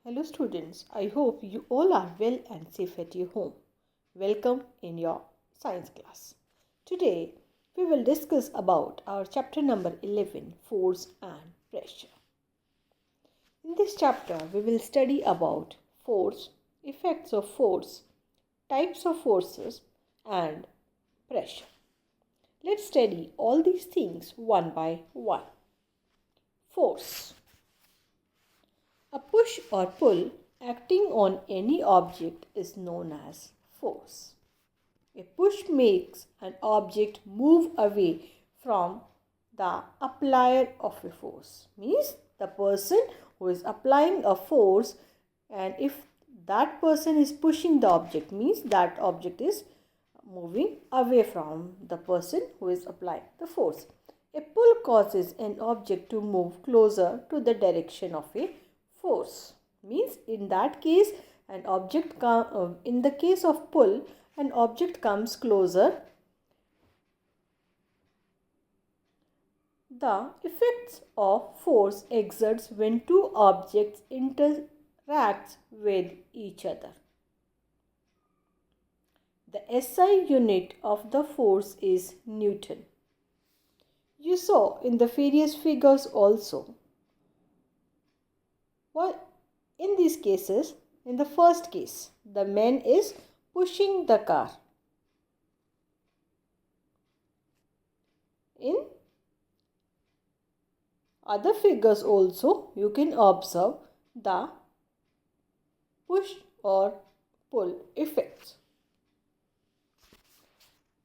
Hello students, I hope you all are well and safe at your home. Welcome in your science class. Today we will discuss about our chapter number 11, force and pressure. In this chapter we will study about force, effects of force, types of forces and pressure. Let's study all these things one by one. Force. A push or pull acting on any object is known as force. A push makes an object move away from the applier of a force. Means the person who is applying a force, and if that person is pushing the object, means that object is moving away from the person who is applying the force. A pull causes an object to move closer to the direction of a force. Means in that case in the case of pull, an object comes closer. The effects of force exerts when two objects interact with each other. The SI unit of the force is Newton. You saw in the various figures also. Well, in these cases, in the first case, the man is pushing the car. In other figures also, you can observe the push or pull effects.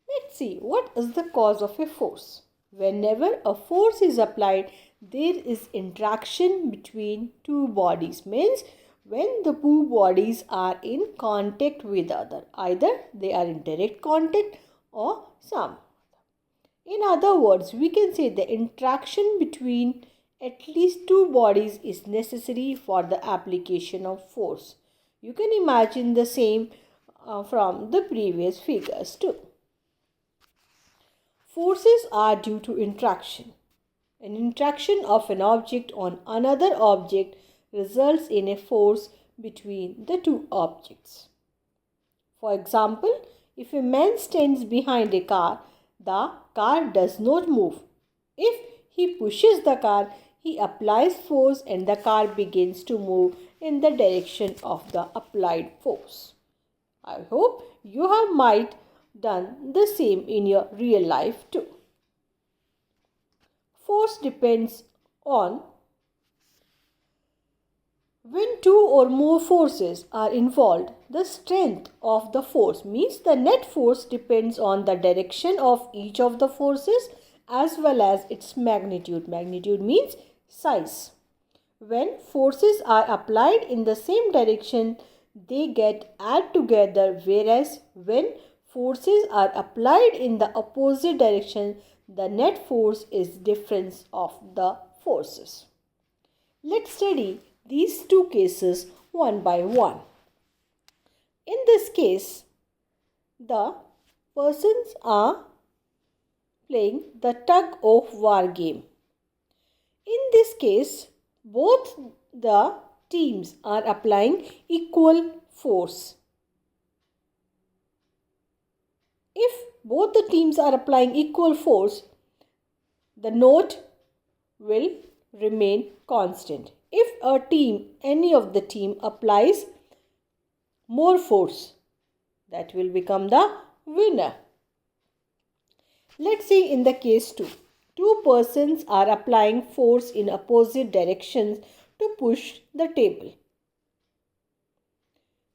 Let's see what is the cause of a force. Whenever a force is applied, there is interaction between two bodies. Means when the two bodies are in contact with other, either they are in direct contact or some. In other words, we can say the interaction between at least two bodies is necessary for the application of force. You can imagine the same from the previous figures too. Forces are due to interaction. An interaction of an object on another object results in a force between the two objects. For example, if a man stands behind a car, the car does not move. If he pushes the car, he applies force and the car begins to move in the direction of the applied force. I hope you have might done the same in your real life too. Force depends on when two or more forces are involved. The strength of the force means the net force depends on the direction of each of the forces as well as its magnitude. Magnitude means size. When forces are applied in the same direction, they get added together, whereas when forces are applied in the opposite direction, the net force is difference of the forces. Let's study these two cases one by one. In this case, the persons are playing the tug of war game. In this case, both the teams are applying equal force. If both the teams are applying equal force, the note will remain constant. If any of the team applies more force, that will become the winner. Let's see in the case 2. Two persons are applying force in opposite directions to push the table.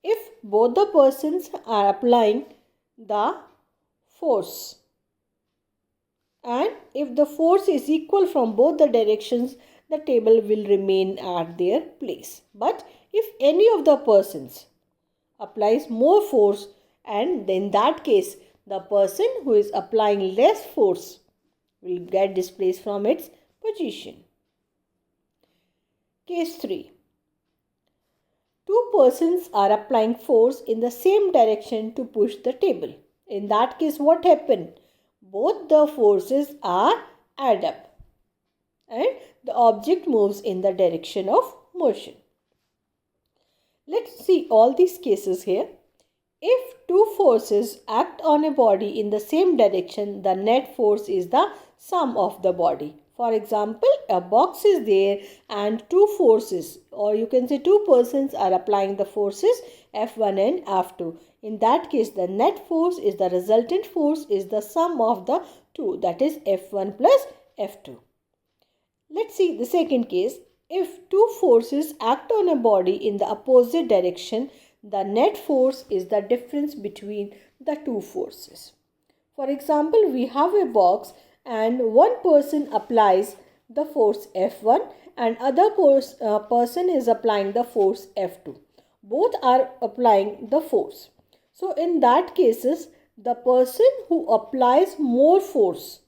If both the persons are applying the force, and if the force is equal from both the directions, the table will remain at their place. But if any of the persons applies more force, and in that case the person who is applying less force will get displaced from its position. Case 3. Two persons are applying force in the same direction to push the table. In that case, what happened? Both the forces are add up and the object moves in the direction of motion. Let's see all these cases here. If two forces act on a body in the same direction, the net force is the sum of the body. For example, a box is there and two forces, or you can say two persons, are applying the forces F1 and F2. In that case, the net force is the resultant force is the sum of the two, that is F1 plus F2. Let's see the second case. If two forces act on a body in the opposite direction, the net force is the difference between the two forces. For example, we have a box and one person applies the force F1 and other person is applying the force F2. Both are applying the force. So in that cases, the person who applies more force,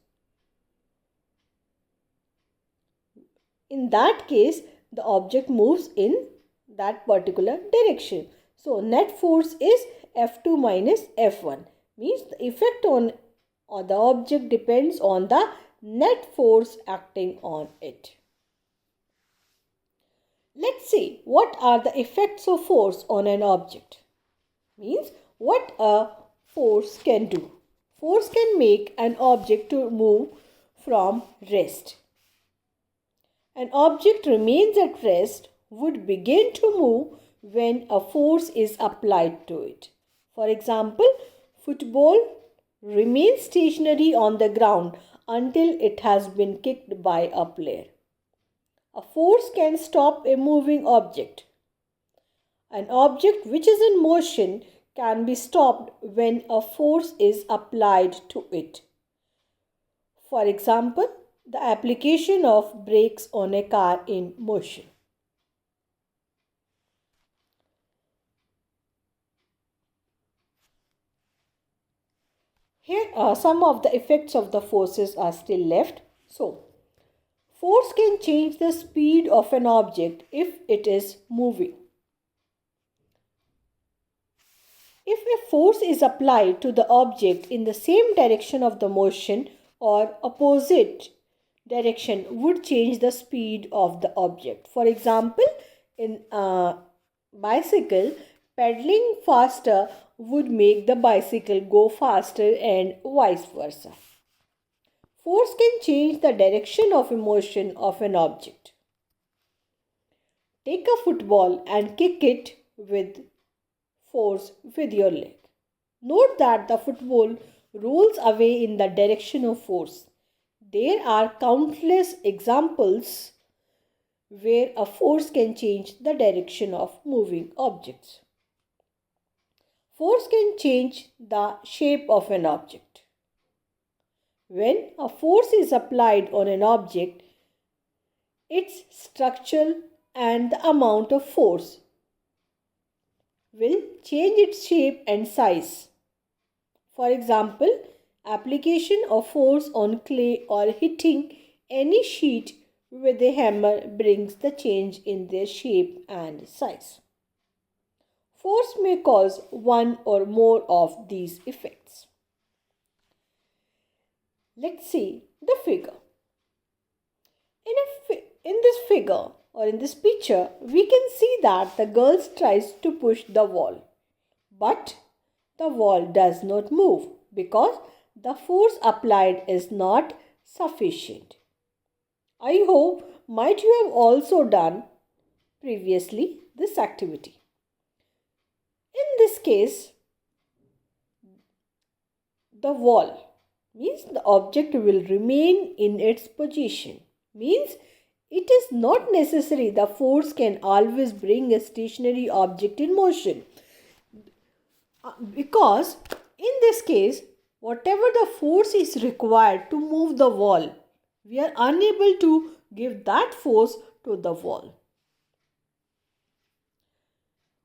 in that case, the object moves in that particular direction. So net force is F2 minus F1. Means the effect on the object depends on the net force acting on it. Let's see what are the effects of force on an object. Means what a force can do. Force can make an object to move from rest. An object remains at rest would begin to move when a force is applied to it. For example, football remains stationary on the ground until it has been kicked by a player. A force can stop a moving object. An object which is in motion can be stopped when a force is applied to it. For example, the application of brakes on a car in motion. Here are some of the effects of the forces are still left. So, force can change the speed of an object if it is moving. If a force is applied to the object in the same direction of the motion or opposite direction would change the speed of the object. For example, in a bicycle, pedaling faster would make the bicycle go faster and vice versa. Force can change the direction of motion of an object. Take a football and kick it with force with your leg. Note that the football rolls away in the direction of force. There are countless examples where a force can change the direction of moving objects. Force can change the shape of an object. When a force is applied on an object, its structure and the amount of force will change its shape and size. For example, application of force on clay or hitting any sheet with a hammer brings the change in their shape and size. Force may cause one or more of these effects. Let's see the figure. In this figure or in this picture, we can see that the girl tries to push the wall. But the wall does not move because the force applied is not sufficient. I hope might you have also done previously this activity. In this case, the wall means the object will remain in its position. Means it is not necessary the force can always bring a stationary object in motion. Because in this case, whatever the force is required to move the wall, we are unable to give that force to the wall.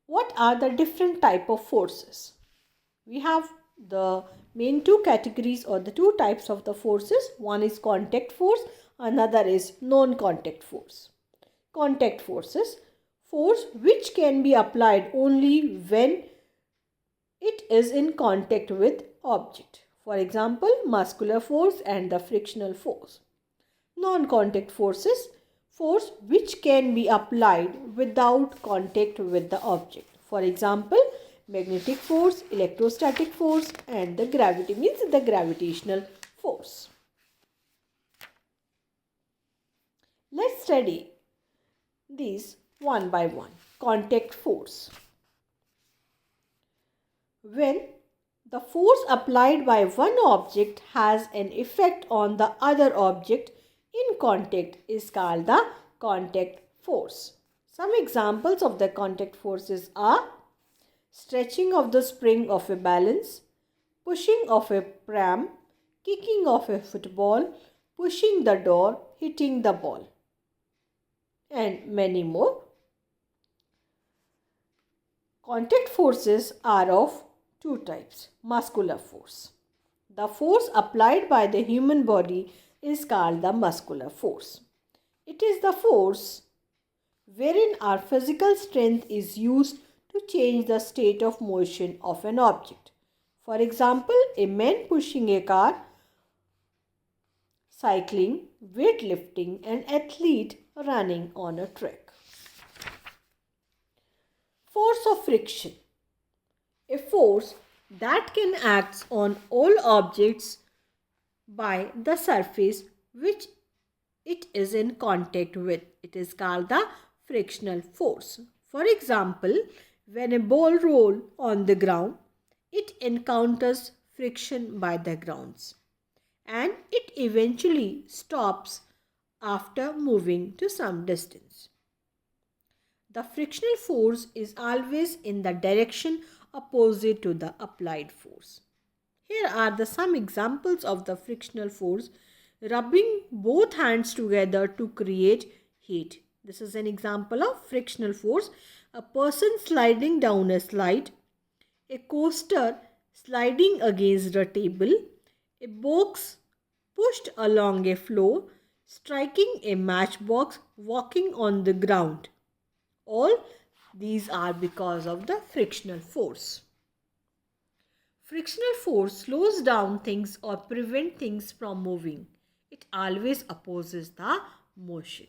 What are the different type of forces? We have the main two categories or the two types of the forces. One is contact force, another is non-contact force. Contact forces, force which can be applied only when it is in contact with object. For example, muscular force and the frictional force. Non-contact forces, force which can be applied without contact with the object. For example, magnetic force, electrostatic force, and the gravity means the gravitational force. Let's study these one by one. Contact force. When the force applied by one object has an effect on the other object in contact is called the contact force. Some examples of the contact forces are stretching of the spring of a balance, pushing of a pram, kicking of a football, pushing the door, hitting the ball, and many more. Contact forces are of two types. Muscular force. The force applied by the human body is called the muscular force. It is the force wherein our physical strength is used to change the state of motion of an object. For example, a man pushing a car, cycling, weightlifting, an athlete running on a track. Force of friction. A force that can act on all objects by the surface which it is in contact with. It is called the frictional force. For example, when a ball rolls on the ground, it encounters friction by the grounds and it eventually stops after moving to some distance. The frictional force is always in the direction opposite to the applied force. Here are some examples of the frictional force. Rubbing both hands together to create heat. This is an example of frictional force. A person sliding down a slide, a coaster sliding against a table, a box pushed along a floor, striking a matchbox, walking on the ground. All these are because of the frictional force. Frictional force slows down things or prevents things from moving. It always opposes the motion.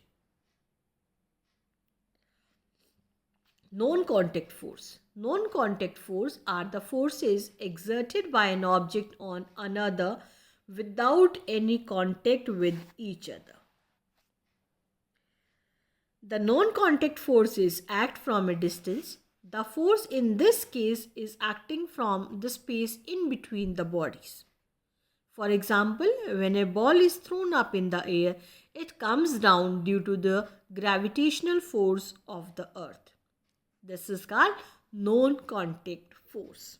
Non-contact force. Non-contact force are the forces exerted by an object on another without any contact with each other. The non-contact forces act from a distance. The force in this case is acting from the space in between the bodies. For example, when a ball is thrown up in the air, it comes down due to the gravitational force of the earth. This is called non-contact force.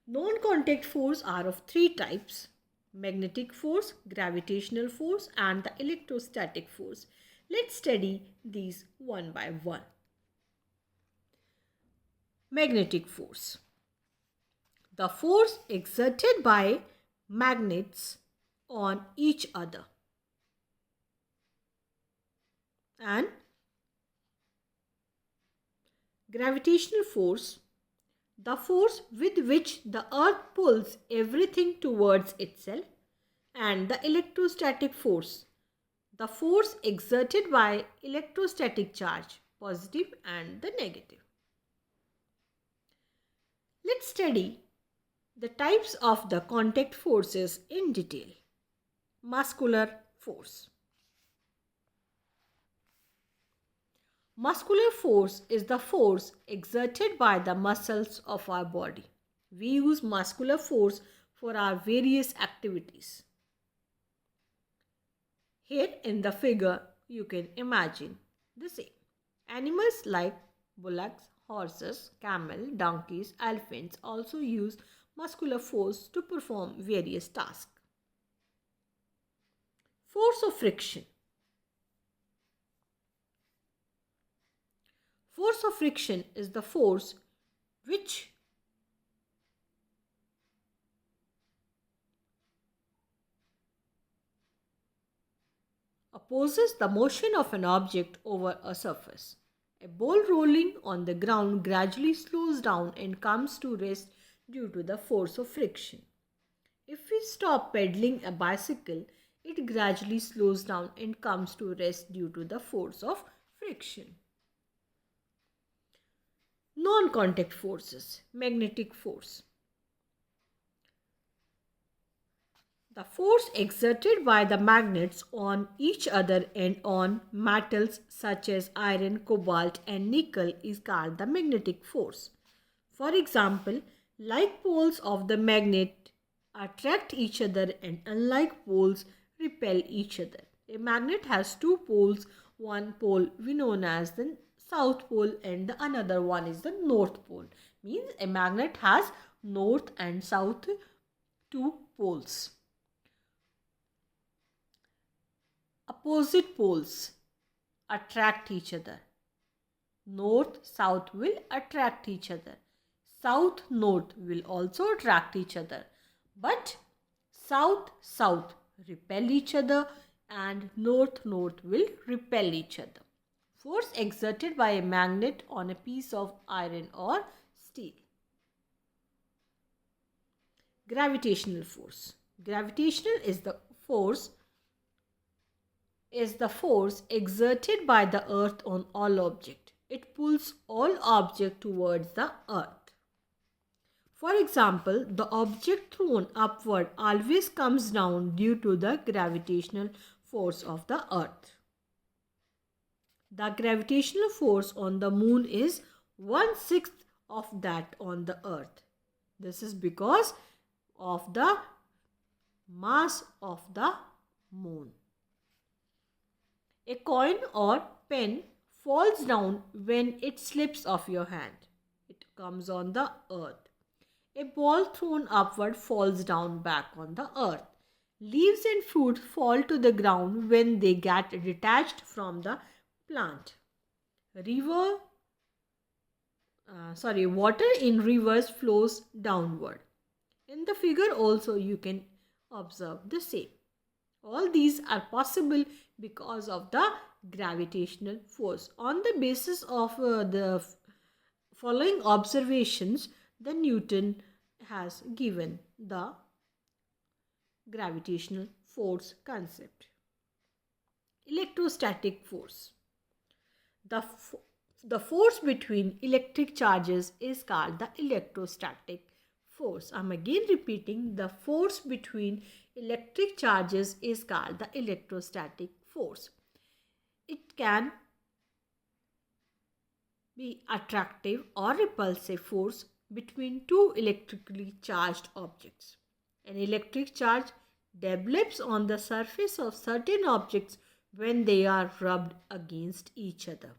Non-contact force are of three types: magnetic force, gravitational force, and the electrostatic force. Let's study these one by one. Magnetic force. The force exerted by magnets on each other. And gravitational force, the force with which the earth pulls everything towards itself. And the electrostatic force, the force exerted by electrostatic charge, positive and the negative. Let's study the types of the contact forces in detail. Muscular force. Muscular force is the force exerted by the muscles of our body. We use muscular force for our various activities. Here in the figure, you can imagine the same. Animals like bullocks, horses, camel, donkeys, elephants also use muscular force to perform various tasks. Force of friction. Force of friction is the force which opposes the motion of an object over a surface. A ball rolling on the ground gradually slows down and comes to rest due to the force of friction. If we stop pedaling a bicycle, it gradually slows down and comes to rest due to the force of friction. Non-contact forces, magnetic force. The force exerted by the magnets on each other and on metals such as iron, cobalt and nickel is called the magnetic force. For example, like poles of the magnet attract each other and unlike poles repel each other. A magnet has two poles, one pole we known as the south pole and the another one is the north pole. Means a magnet has north and south two poles. Opposite poles attract each other. North, south will attract each other. South, north will also attract each other. But south, south repel each other and north, north will repel each other. Force exerted by a magnet on a piece of iron or steel. Gravitational force. Gravitational is the force exerted by the earth on all objects. It pulls all objects towards the earth. For example, the object thrown upward always comes down due to the gravitational force of the earth. The gravitational force on the moon is 1/6 of that on the earth. This is because of the mass of the moon. A coin or pen falls down when it slips off your hand. It comes on the earth. A ball thrown upward falls down back on the earth. Leaves and fruit fall to the ground when they get detached from the plant. Water in rivers flows downward. In the figure also you can observe the same. All these are possible because of the gravitational force. On the basis of the following observations, the Newton has given the gravitational force concept. Electrostatic force. The force between electric charges is called the electrostatic force. I am again repeating, the force between electric charges is called the electrostatic force. It can be attractive or repulsive force between two electrically charged objects. An electric charge develops on the surface of certain objects when they are rubbed against each other.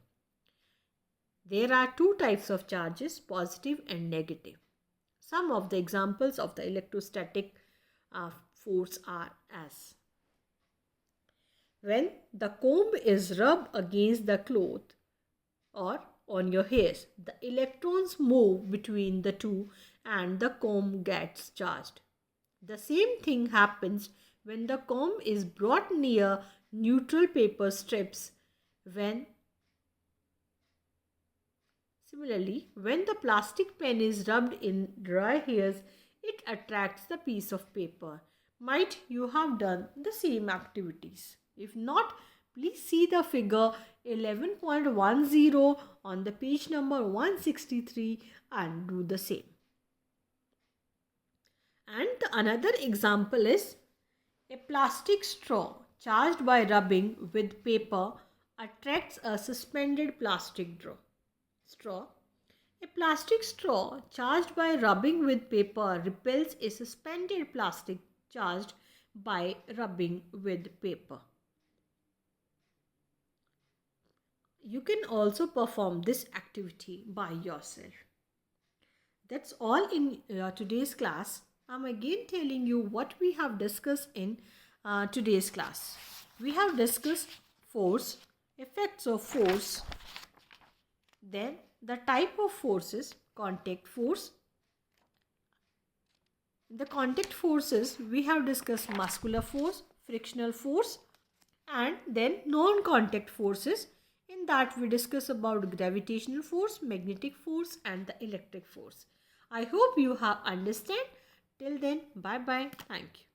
There are two types of charges, positive and negative. Some of the examples of the electrostatic force are as: when the comb is rubbed against the cloth or on your hairs, the electrons move between the two and the comb gets charged. The same thing happens when the comb is brought near neutral paper strips. Similarly, when the plastic pen is rubbed in dry hairs, it attracts the piece of paper. Might you have done the same activities? If not, please see the figure 11.10 on the page number 163 and do the same. And another example is a plastic straw charged by rubbing with paper attracts a suspended plastic straw. A plastic straw charged by rubbing with paper repels a suspended plastic charged by rubbing with paper. You can also perform this activity by yourself. That's all in today's class. I'm again telling you what we have discussed in today's class. We have discussed force, effects of force, then the type of forces, contact force. The contact forces, we have discussed muscular force, frictional force, and then non-contact forces. In that we discuss about gravitational force, magnetic force and the electric force. I hope you have understand. Till then, bye bye. Thank you.